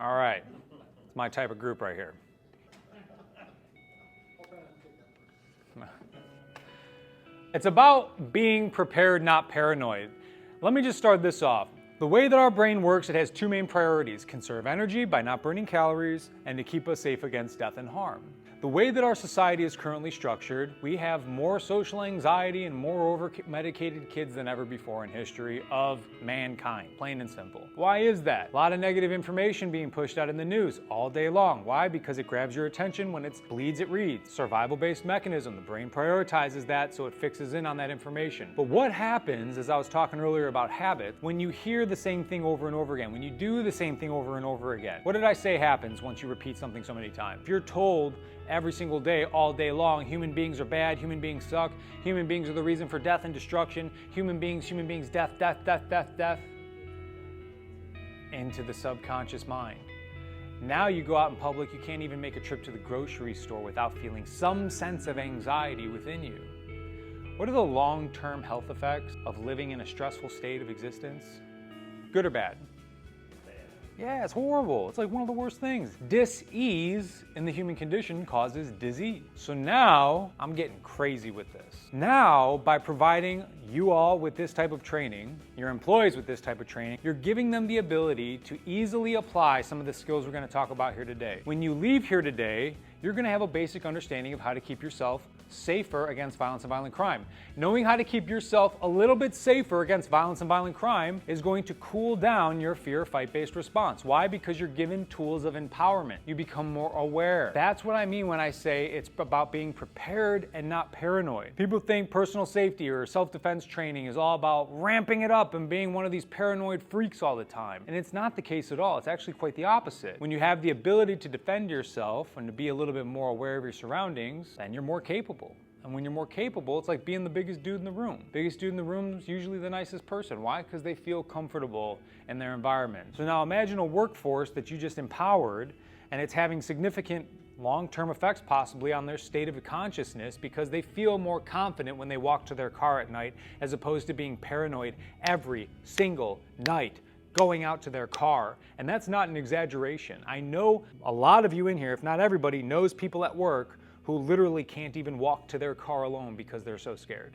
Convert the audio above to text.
All right. It's my type of group right here. It's about being prepared, not paranoid. Let me just start this off. The way that our brain works, it has two main priorities: conserve energy by not burning calories, and to keep us safe against death and harm. The way that our society is currently structured, we have more social anxiety and more over-medicated kids than ever before in history of mankind, plain and simple. Why is that? A lot of negative information being pushed out in the news all day long. Why? Because it grabs your attention. When it bleeds, it reads. Survival-based mechanism. The brain prioritizes that, so it fixes in on that information. But what happens, as I was talking earlier about habit, when you hear the same thing over and over again, when you do the same thing over and over again, what did I say happens once you repeat something so many times? If you're told every single day, all day long, human beings are bad, human beings suck, human beings are the reason for death and destruction, human beings, death, death, death, death, death, into the subconscious mind. Now you go out in public, you can't even make a trip to the grocery store without feeling some sense of anxiety within you. What are the long-term health effects of living in a stressful state of existence? Good or bad? Yeah, it's horrible. It's like one of the worst things. Dis-ease in the human condition causes disease. So now I'm getting crazy with this. Now, by providing you all with this type of training, your employees with this type of training, you're giving them the ability to easily apply some of the skills we're going to talk about here today. When you leave here today, you're going to have a basic understanding of how to keep yourself safer against violence and violent crime. Knowing how to keep yourself a little bit safer against violence and violent crime is going to cool down your fear fight-based response. Why? Because you're given tools of empowerment. You become more aware. That's what I mean when I say it's about being prepared and not paranoid. People think personal safety or self-defense training is all about ramping it up and being one of these paranoid freaks all the time. And it's not the case at all. It's actually quite the opposite. When you have the ability to defend yourself and to be a little bit more aware of your surroundings, then you're more capable. And when you're more capable, it's like being the biggest dude in the room. Biggest dude in the room is usually the nicest person. Why? Because they feel comfortable in their environment. So now imagine a workforce that you just empowered, and it's having significant long-term effects possibly on their state of consciousness because they feel more confident when they walk to their car at night as opposed to being paranoid every single night going out to their car. And that's not an exaggeration. I know a lot of you in here, if not everybody, knows people at work who literally can't even walk to their car alone because they're so scared.